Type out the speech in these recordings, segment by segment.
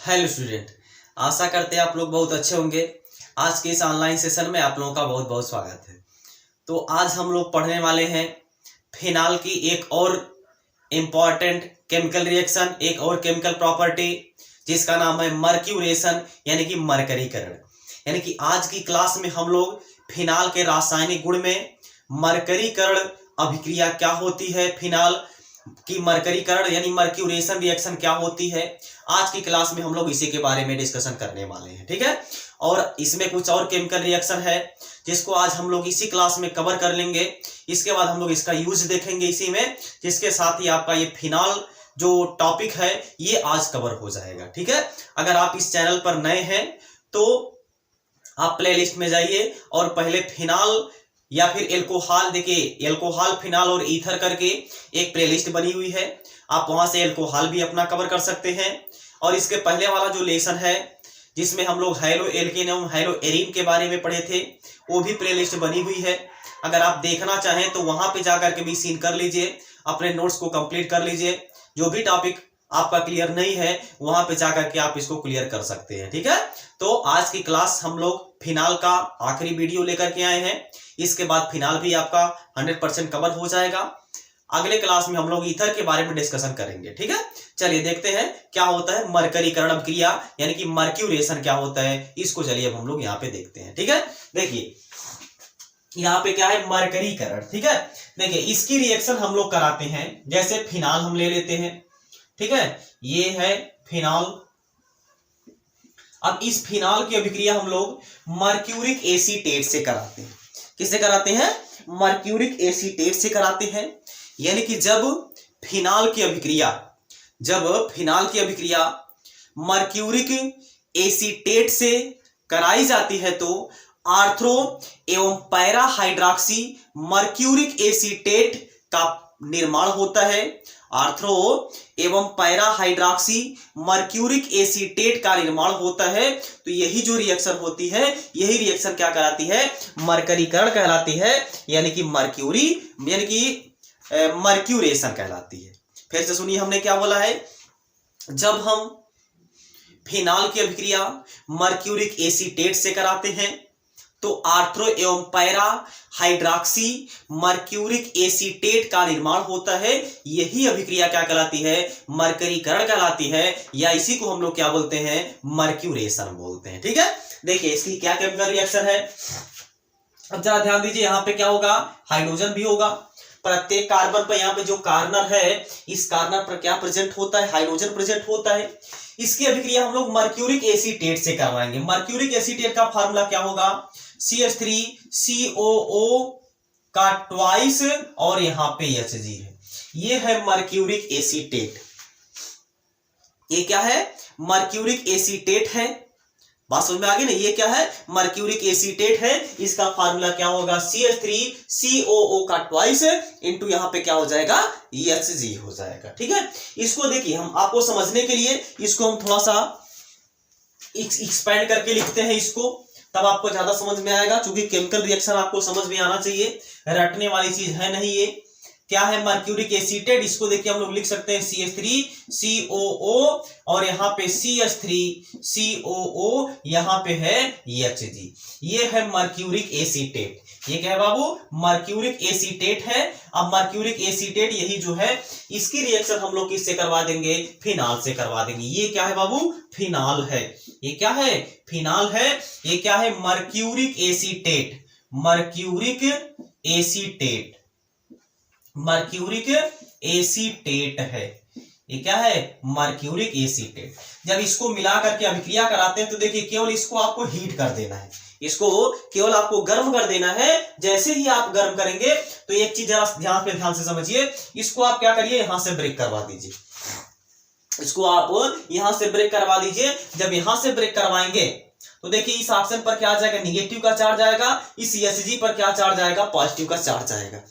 Hello student, आशा करते हैं आप लोग बहुत अच्छे होंगे। आज के इस ऑनलाइन सेशन में आप लोगों का बहुत बहुत स्वागत है। तो आज हम लोग पढ़ने वाले हैं फिनाल की एक और इम्पॉर्टेंट केमिकल रिएक्शन, एक और केमिकल प्रॉपर्टी जिसका नाम है मर्क्यूरेशन यानी कि मरकरीकरण। यानी कि आज की क्लास में हम लोग फिनाल के रासायनिक गुण में मरकरीकरण अभिक्रिया क्या होती है, फिनाल की मरकरीकरण यानी मर्क्यूरेशन रिएक्शन क्या होती है, आज की क्लास में हम लोग इसी के बारे में डिस्कशन करने वाले हैं। ठीक है, और इसमें कुछ और केमिकल रिएक्शन है जिसको आज हम लोग इसी क्लास में कवर कर लेंगे। इसके बाद हम लोग इसका यूज देखेंगे इसी में, जिसके साथ ही आपका ये फिनाल जो टॉपिक है ये आज कवर हो जाएगा। ठीक है, अगर आप इस चैनल पर नए हैं तो आप प्लेलिस्ट में जाइए और पहले फिनाल या फिर एल्कोहल, देखिए एल्कोहल, फिनाल और ईथर करके एक प्लेलिस्ट बनी हुई है, आप वहां से एल्कोहल भी अपना कवर कर सकते हैं। और इसके पहले वाला जो लेसन है जिसमें हम लोग हैलो एल्केन एवं हैलो एरीन के बारे में पढ़े थे, वो भी प्लेलिस्ट बनी हुई है। अगर आप देखना चाहें तो वहां पे जाकर के भी सीन कर लीजिए, अपने नोट्स को कंप्लीट कर लीजिए। जो भी टॉपिक आपका क्लियर नहीं है वहां पे जाकर के आप इसको क्लियर कर सकते हैं। ठीक है, तो आज की क्लास हम लोग फिनाल का आखिरी वीडियो लेकर के आए हैं। इसके बाद फिनाल भी आपका 100% कवर हो जाएगा। अगले क्लास में हम लोग ईथर के बारे में डिस्कशन करेंगे। ठीक है, चलिए देखते हैं क्या होता है मरकरीकरण अभिक्रिया यानी कि मर्क्यूरेशन क्या होता है, इसको चलिए अब हम लोग यहाँ पे देखते हैं। ठीक है, देखिए यहाँ पे क्या है मरकरीकरण। ठीक है, देखिए इसकी रिएक्शन हम लोग कराते हैं। जैसे फिनाल हम ले लेते हैं, ठीक है, ये है फिनाल। अब इस फिनाल की अभिक्रिया हम लोग मर्क्यूरिक एसीटेट से कराते हैं। किससे कराते हैं? मर्क्यूरिक एसीटेट से कराते हैं। यानी कि जब फिनाल की अभिक्रिया मर्क्यूरिक एसीटेट से कराई जाती है तो आर्थ्रो एवं पैरा हाइड्रॉक्सी मर्क्यूरिक एसीटेट का निर्माण होता है। आर्थ्रो एवं पैरा हाइड्रॉक्सी मर्क्यूरिक एसीटेट का निर्माण होता है। तो यही जो रिएक्शन होती है, यही रिएक्शन क्या कहलाती है? मरकरीकरण कहलाती है, यानी कि मर्क्यूरेशन कहलाती है। फिर से सुनिए, हमने क्या बोला है? जब हम फिनाल की अभिक्रिया मर्क्यूरिक एसीटेट से कराते हैं तो आर्थ्रो एवं पैरा हाइड्रॉक्सी मर्क्यूरिक एसीटेट का निर्माण होता है। यही अभिक्रिया क्या कहलाती है? मरकरीकरण कहलाती है, या इसी को हम लोग क्या बोलते हैं? मर्क्यूरेशन बोलते हैं। ठीक है, देखिए इसकी क्या केमिकल रिएक्शन है। अब जरा ध्यान दीजिए, यहाँ पे क्या होगा? हाइड्रोजन भी होगा। प्रत्येक कार्बन पर यहाँ पे जो कार्नर है, इस कार्नर पर क्या प्रेजेंट होता है? हाइड्रोजन प्रेजेंट होता है। इसकी अभिक्रिया हम लोग मर्क्यूरिक एसीटेट से करवाएंगे। मर्क्यूरिक एसीटेट का फार्मूला क्या होगा? CH3COO का ट्वाइस और यहाँ पे Hg है। ये है मर्क्यूरिक एसीटेट। ये क्या है? मर्क्यूरिक एसीटेट है। बात समझ में आ गई ना? ये क्या है? मर्क्यूरिक एसीटेट है। इसका फार्मूला क्या होगा? CH3COO का ट्वाइस इंटू यहाँ पे क्या हो जाएगा? Hg हो जाएगा। ठीक है, इसको देखिए, हम आपको समझने के लिए इसको हम थोड़ा सा एक्सपेंड करके लिखते हैं इसको, तब आपको ज्यादा समझ में आएगा। क्योंकि केमिकल रिएक्शन आपको समझ में आना चाहिए, रटने वाली चीज है नहीं। ये क्या है? Mercuric acetate. इसको देखिए हम लोग लिख सकते हैं CH3COO और यहाँ पे CH3COO, यहाँ पे है Hg। ये है मर्क्यूरिक एसीटेट। ये क्या है बाबू? मर्क्यूरिक एसीटेट है। अब मर्क्यूरिक एसीटेट यही जो है, इसकी रिएक्शन हम लोग किससे करवा देंगे? फिनाल से करवा देंगे। ये क्या है बाबू? फिनाल है। ये क्या है? फिनाल है। ये क्या है? Mercuric acetate. Mercuric acetate, mercuric acetate है। ये क्या है? Mercuric acetate. जब इसको मिला करके अभिक्रिया कराते हैं तो देखिए केवल इसको आपको हीट कर देना है, इसको केवल आपको गर्म कर देना है। जैसे ही आप गर्म करेंगे तो एक चीज जरा ध्यान से समझिए, इसको आप क्या करिए? यहां से ब्रेक करवा दीजिए। इसको आप यहां से ब्रेक करवा दीजिए। जब यहां से ब्रेक करवाएंगे तो देखिए इस ऑप्शन पर क्या आ जाएगा? निगेटिव का चार्ज आएगा। इस Hg पर क्या चार्ज आएगा? पॉजिटिव का चार्ज आएगा।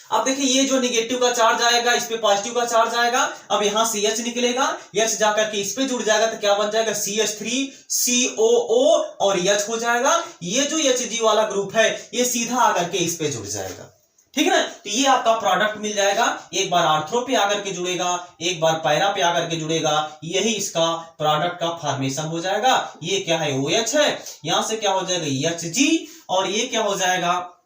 अब देखिए ये जो निगेटिव का चार्ज आएगा, इस पे पॉजिटिव का चार्ज आएगा। अब यहां से H निकलेगा, H जाकर के इस पे जुड़ जाएगा तो क्या बन जाएगा? CH3COO और H हो जाएगा। ये जो Hg वाला ग्रुप है ये सीधा आकर के इस पे जुड़ जाएगा। ठीक है ना। तो ये आपका प्रोडक्ट मिल जाएगा, एक बार आर्थ्रो पे आकर के जुड़ेगा, एक बार पैरा पे आकर के जुड़ेगा, यही इसका प्रोडक्ट का फॉर्मेशन हो जाएगा। ये क्या है, OH है, यहां से क्या हो जाएगा HG, और ये क्या हो जाएगा,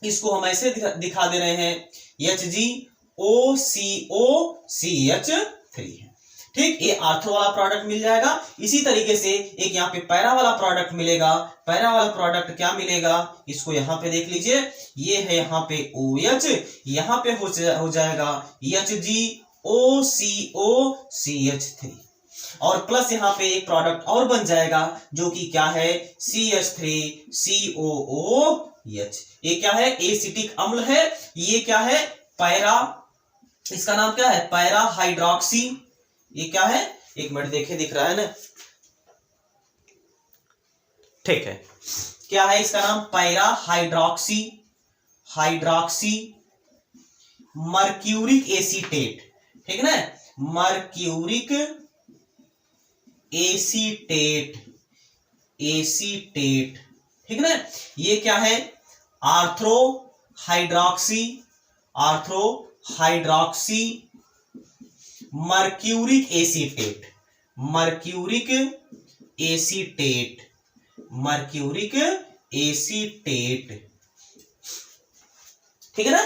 इसको हम ऐसे दिखा दे रहे हैं HgOCOCH3 है। ठीक, ये आर्थ्रो वाला प्रोडक्ट मिल जाएगा। इसी तरीके से एक यहाँ पे पैरा वाला प्रोडक्ट मिलेगा। पैरा वाला प्रोडक्ट क्या मिलेगा, इसको यहाँ पे देख लीजिए, ये है यहाँ पे OH, यहाँ पे हो जाएगा HgOCOCH3, और प्लस यहाँ पे एक प्रोडक्ट और बन जाएगा जो कि क्या है, CH3COOH। ये क्या है, एसिटिक अम्ल है। ये क्या है, पैरा, इसका नाम क्या है, पैरा हाइड्रोक्सी। ये क्या है, एक मिनट देखिए, दिख रहा है ना, ठीक है, क्या है इसका नाम, पैरा हाइड्रोक्सी मर्क्यूरिक एसीटेट। ठीक है ना, मर्क्यूरिक एसीटेट, ठीक है ना। ये क्या है, आर्थ्रो हाइड्रोक्सी मर्क्यूरिक एसीटेट, ठीक है ना।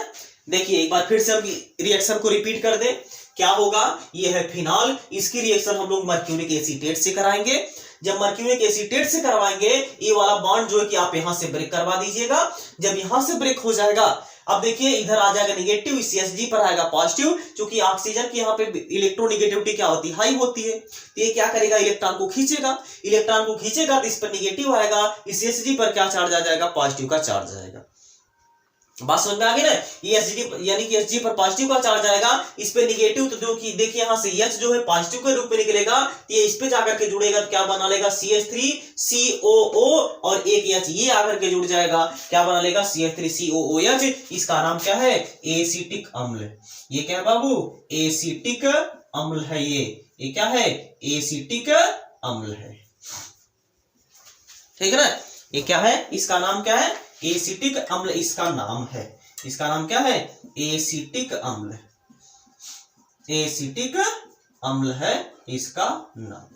देखिए एक बार फिर से हम रिएक्शन को रिपीट कर दे, क्या होगा, ये है फिनॉल, इसकी रिएक्शन हम लोग मर्क्यूरिक एसीटेट से कराएंगे। जब मर्क्यूरिक एसीटेट से करवाएंगे, ये वाला बॉन्ड जो है कि आप यहां से ब्रेक करवा दीजिएगा। जब यहां से ब्रेक हो जाएगा, अब देखिए इधर आ जाएगा निगेटिव, CH पर आएगा पॉजिटिव, क्योंकि ऑक्सीजन की यहाँ पे इलेक्ट्रोनिगेटिविटी क्या होती है, हाई होती है। तो ये क्या करेगा, इलेक्ट्रॉन को खींचेगा तो इस पर निगेटिव आएगा, इस CH पर क्या चार्ज आ जाएगा, पॉजिटिव का चार्ज आएगा। बात समझ में आ गई ना, ये Hg यानी कि Hg पर पॉजिटिव का चार्ज आएगा, इस पे निगेटिव, तो जो कि देखिए यहां से H जो है पॉजिटिव के रूप में निकलेगा, ये इस पे जाकर के जुड़ेगा तो क्या बना लेगा, CH3COO, और एक H ये आकर के जुड़ जाएगा, क्या बना लेगा, CH3COOH। इसका नाम क्या है, एसिटिक अम्ल। ये क्या है बाबू, एसिटिक अम्ल है। ये क्या है, एसिटिक अम्ल है। ठीक है ना, ये क्या है, इसका नाम क्या है, एसिटिक अम्ल इसका नाम है। इसका नाम क्या है, एसिटिक अम्ल है इसका नाम।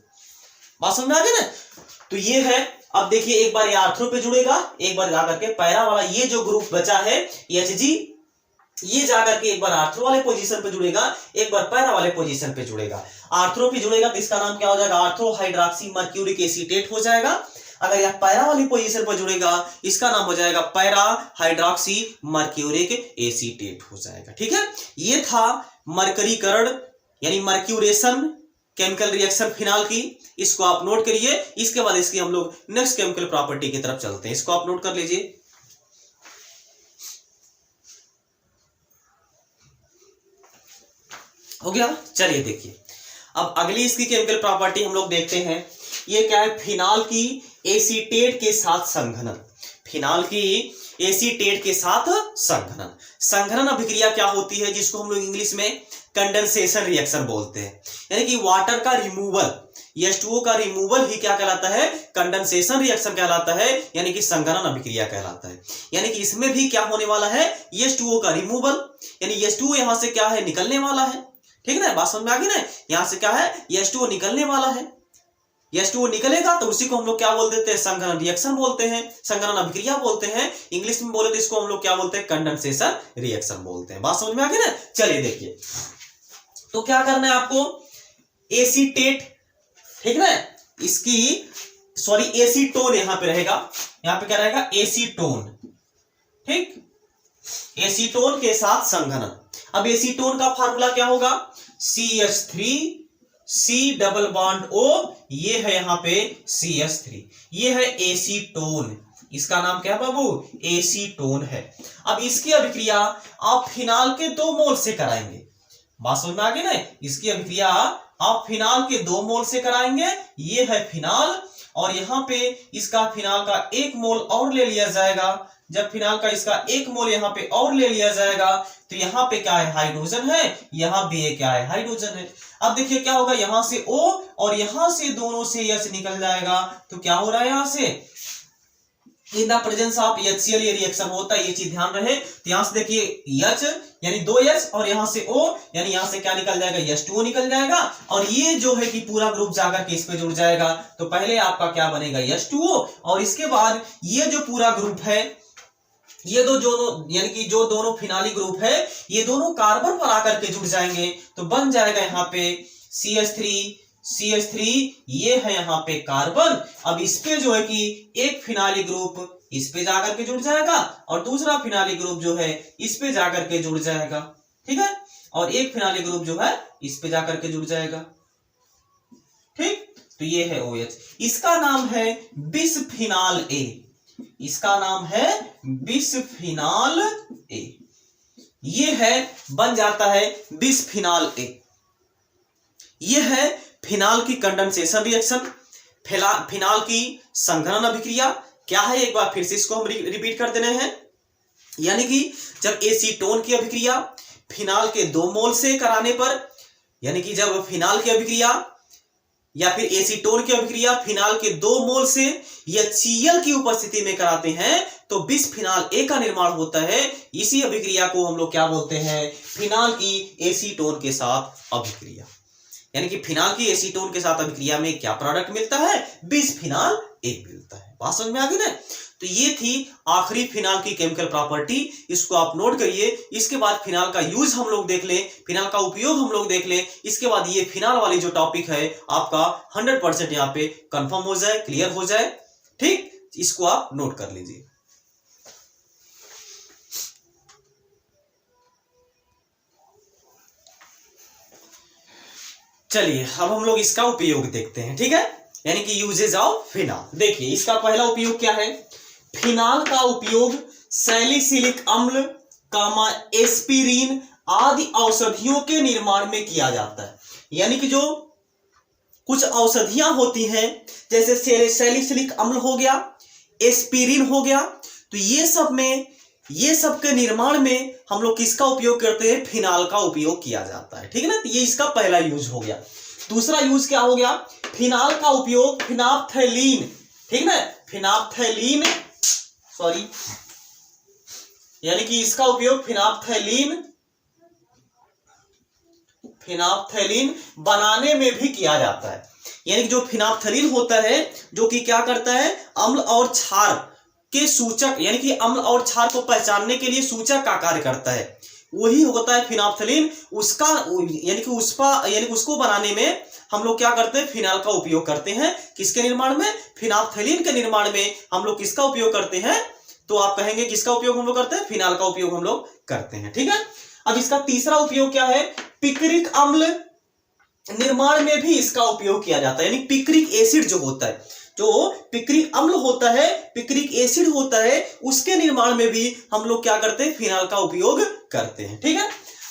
बात समझ में आ गई ना। तो ये है, अब देखिए एक बार ये आर्थ्रो पे जुड़ेगा, एक बार जाकर के पैरा वाला ये जो ग्रुप बचा है Hg, ये जाकर के एक बार आर्थ्रो वाले पोजीशन पे जुड़ेगा, एक बार पैरा वाले पोजीशन पे जुड़ेगा। आर्थ्रो पे जुड़ेगा तो इसका नाम क्या हो जाएगा, आर्थ्रो हाइड्रोक्सी मर्क्यूरिक एसीटेट हो जाएगा। अगर यह पैरा वाली पोजीशन पर जुड़ेगा, इसका नाम हो जाएगा पैरा हाइड्रोक्सी मर्क्यूरिक एसीटेट हो जाएगा। ठीक है, ये था मरकरीकरण यानी मर्क्यूरेशन केमिकल रिएक्शन फिनॉल की। इसको आप नोट करिए। इसके बाद इसकी हम लोग नेक्स्ट केमिकल प्रॉपर्टी की तरफ चलते हैं। इसको आप नोट कर लीजिए। हो गया, चलिए देखिए अब अगली इसकी केमिकल प्रॉपर्टी हम लोग देखते हैं। ये क्या है, फिनॉल की एसीटेट के साथ संघनन। फिनॉल की एसीटेट के साथ संघनन। संघनन अभिक्रिया क्या होती है, जिसको हम लोग इंग्लिश में कंडेंसेशन रिएक्शन बोलते हैं। यानी कि वाटर का रिमूवल, H2O का रिमूवल ही क्या कहलाता है, कंडेंसेशन रिएक्शन कहलाता है, यानी कि संघनन अभिक्रिया कहलाता है। यानी कि इसमें भी क्या होने वाला है, H2O का रिमूवल, यानी H2O यहां से क्या है, निकलने वाला है। ठीक है ना, बात समझ में आ गई ना। यहां से क्या है, H2O निकलने वाला है। H2O निकलेगा तो उसी को हम लोग क्या बोल देते हैं, संघनन रिएक्शन बोलते हैं, संघनन अभिक्रिया बोलते हैं। इंग्लिश में बोले तो इसको हम लोग क्या बोलते हैं, कंडेंसेशन रिएक्शन बोलते हैं। बात समझ में आ गई ना। चलिए देखिए, तो क्या करना है आपको, एसीटेट, ठीक है ना, इसकी एसीटोन यहां पे रहेगा, यहां पे क्या रहेगा, एसीटोन। ठीक, एसीटोन के साथ संघनन। अब एसीटोन का फार्मूला क्या होगा, CH3C डबल बॉन्ड O, ये है यहां पे CH3, ये है एसीटोन। इसका नाम क्या है बाबू, एसीटोन है। अब इसकी अभिक्रिया आप फिनॉल के 2 मोल से कराएंगे। बात समझ में आ गई ना। इसकी अभिक्रिया आप फिनॉल के 2 मोल से कराएंगे। ये है फिनॉल, और यहां पे इसका फिनॉल का 1 मोल और ले लिया जाएगा। जब फिनॉल का इसका 1 मोल यहां पे और ले लिया जाएगा तो यहां पे क्या है, हाइड्रोजन है, यहां भी ये क्या है, हाइड्रोजन है। अब देखिए क्या होगा, यहां से O और यहां से दोनों से H निकल जाएगा, तो क्या हो रहा है, यहां से in the presence of HCl ये रिएक्शन होता है, ये चीज ध्यान रहे। तो यहां से देखिए H यानी 2H और यहां से O यानी यहां से क्या निकल जाएगा, H2O निकल जाएगा और ये जो है कि पूरा ग्रुप जाकर के इस पे जुड़ जाएगा। तो पहले आपका क्या बनेगा, H2O, और इसके बाद ये जो पूरा ग्रुप है, ये दोनों यानी कि जो दोनों फिनाली ग्रुप है ये दोनों कार्बन पर आकर के जुड़ जाएंगे। तो बन जाएगा यहाँ पे CH3 ये है यहाँ पे कार्बन। अब इस पे जो है कि एक फिनाली ग्रुप इस पे जाकर के जुड़ जाएगा और दूसरा फिनाली ग्रुप जो है इस पे जाकर के जुड़ जाएगा, ठीक है, और एक फिनाली ग्रुप जो है इस पे जाकर के जुड़ जाएगा, ठीक। तो ये है OH, इसका नाम है बिसफिनाल A, इसका नाम है बिसफिनाल A, ये है बन जाता है बिसफिनाल A। ये है फिनाल की कंडेंसेशन रिएक्शन, फिनाल की संघनन अभिक्रिया क्या है, एक बार फिर से इसको हम रिपीट कर देने हैं। यानी कि जब एसीटोन की अभिक्रिया फिनाल के 2 मोल से कराने पर, यानी कि जब फिनाल की अभिक्रिया या फिर एसीटोन की अभिक्रिया फिनाल के 2 मोल से HCl की उपस्थिति में कराते हैं तो बिसफिनाल A का निर्माण होता है। इसी अभिक्रिया को हम लोग क्या बोलते हैं, फिनाल की एसीटोन के साथ अभिक्रिया। यानी कि फिनाल की एसीटोन के साथ अभिक्रिया में क्या प्रोडक्ट मिलता है, बिसफिनाल A मिलता है। बात समझ में आ गई ना। तो ये थी आखिरी फिनाल की केमिकल प्रॉपर्टी, इसको आप नोट करिए। इसके बाद फिनाल का यूज हम लोग देख लें, फिनाल का उपयोग हम लोग देख लें। इसके बाद ये फिनाल वाली जो टॉपिक है आपका 100% यहाँ पे कंफर्म हो जाए, क्लियर हो जाए, ठीक। इसको आप नोट कर लीजिए। चलिए अब हम लोग इसका उपयोग देखते हैं, ठीक है, यानी कि यूजेज ऑफ फिनाल। देखिए इसका पहला उपयोग क्या है, फिनाल का उपयोग सैलिसिलिक अम्ल, एस्पिरिन आदि औषधियों के निर्माण में किया जाता है। यानी कि जो कुछ औषधियां होती हैं जैसे सैलिसिलिक अम्ल हो गया, एस्पिरिन हो गया, तो ये सब के निर्माण में हम लोग किसका उपयोग करते हैं, फिनाल का उपयोग किया जाता है, ठीक है ना। तो ये इसका पहला यूज हो गया। दूसरा यूज क्या हो गया, फिनाल का उपयोग फिनाप्थैलीन, ठीक ना, फिनाप्थैलीन सॉरी, यानी कि इसका उपयोग फिनाप्थैलीन बनाने में भी किया जाता है। यानी कि जो फिनाप्थैलीन होता है जो कि क्या करता है, अम्ल और क्षार के सूचक, यानी कि अम्ल और क्षार को पहचानने के लिए सूचक का कार्य करता है, वही होता है फिनाप्थैलीन। उसका यानी कि उसको बनाने में हम लोग क्या करते हैं, फिनाल का उपयोग करते हैं। किसके निर्माण में, फिनाप्थैलीन के निर्माण में हम लोग किसका उपयोग करते हैं, तो आप कहेंगे किसका उपयोग हम लोग करते हैं, फिनाल का उपयोग हम लोग करते हैं, ठीक है। अब इसका तीसरा उपयोग क्या है, पिक्रिक अम्ल निर्माण में भी इसका उपयोग किया जाता है। यानी पिक्रिक एसिड जो होता है, जो पिक्रिक अम्ल होता है, पिक्रिक एसिड होता है, उसके निर्माण में भी हम लोग क्या करते हैं, फिनाल का उपयोग करते हैं, ठीक है।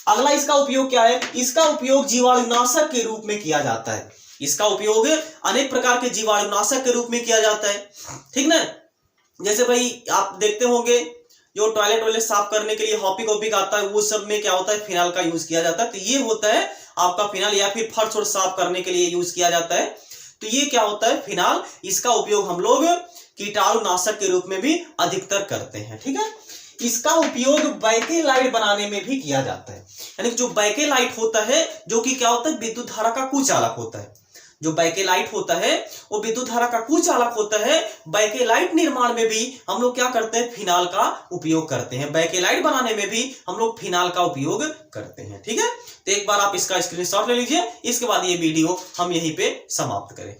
अगला इसका उपयोग क्या है, इसका उपयोग जीवाणुनाशक के रूप में किया जाता है। इसका उपयोग अनेक प्रकार के जीवाणुनाशक के रूप में किया जाता है, ठीक ना। जैसे भाई आप देखते होंगे जो टॉयलेट साफ करने के लिए हॉपिक आता है, वो सब में क्या होता है, फिनाल का यूज किया जाता है। तो ये होता है आपका फिनाल, या फिर फर्श और साफ करने के लिए यूज किया जाता है। तो ये क्या होता है, फिनाल। इसका उपयोग हम लोग कीटाणुनाशक के रूप में भी अधिकतर करते हैं, ठीक है। इसका उपयोग बैकेलाइट बनाने में भी किया जाता है। यानी जो बैकेलाइट होता है जो कि क्या होता है, विद्युत धारा का कुचालक होता है। जो बैकेलाइट होता है वो विद्युत धारा का कुचालक होता है। बैकेलाइट निर्माण में भी हम लोग क्या करते हैं, फिनाल का उपयोग करते हैं। बैकेलाइट बनाने में भी हम लोग फिनाल का उपयोग करते हैं, ठीक है। तो एक बार आप इसका स्क्रीनशॉट ले लीजिए। इसके बाद ये वीडियो हम यहीं पे समाप्त करें।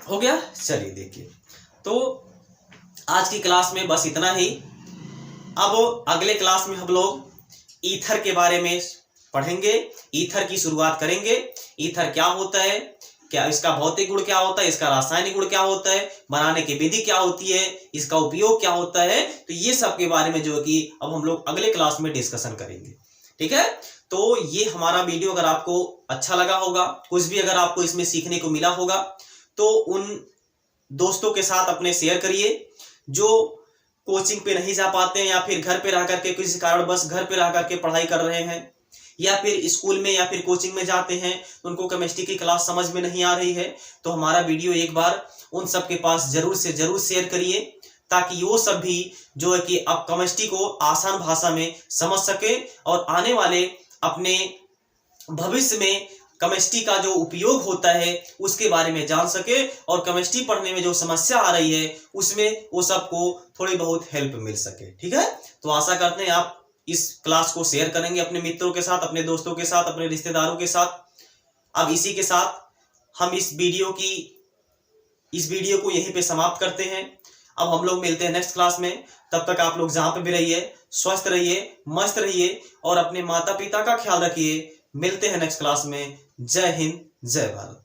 हो गया, चलिए देखिए। तो आज की क्लास में बस इतना ही। अब अगले क्लास में हम लोग ईथर के बारे में पढ़ेंगे, ईथर की शुरुआत करेंगे। ईथर क्या होता है, क्या इसका भौतिक गुण क्या होता है, इसका रासायनिक गुण क्या होता है, बनाने की विधि क्या होती है, इसका उपयोग क्या होता है। तो ये सब के बारे में जो कि अब हम लोग अगले क्लास में डिस्कशन करेंगे, ठीक है। तो ये हमारा वीडियो अगर आपको अच्छा लगा होगा, कुछ भी अगर आपको इसमें सीखने को मिला होगा, तो उन दोस्तों के साथ अपने शेयर करिए जो कोचिंग पे नहीं जा पाते हैं या फिर घर पे रह करके किसी कारण बस घर पे रह करके पढ़ाई कर रहे हैं, या फिर स्कूल में या फिर कोचिंग में जाते हैं तो उनको केमिस्ट्री की क्लास समझ में नहीं आ रही है, तो हमारा वीडियो एक बार उन सब के पास जरूर से जरूर शेयर करिए, ताकि वो सब भी जो है कि अब केमिस्ट्री को आसान भाषा में समझ सके और आने वाले अपने भविष्य में केमिस्ट्री का जो उपयोग होता है उसके बारे में जान सके, और केमिस्ट्री पढ़ने में जो समस्या आ रही है उसमें वो सबको थोड़ी बहुत हेल्प मिल सके। ठीक है, तो आशा करते हैं आप इस क्लास को शेयर करेंगे अपने मित्रों के साथ, अपने दोस्तों के साथ, अपने रिश्तेदारों के साथ। अब इसी के साथ हम इस वीडियो को यहीं पे समाप्त करते हैं। अब हम लोग मिलते हैं नेक्स्ट क्लास में। तब तक आप लोग जहां पे भी रहिए स्वस्थ रहिए, मस्त रहिए और अपने माता पिता का ख्याल रखिए। मिलते हैं नेक्स्ट क्लास में। जय हिंद, जय भारत।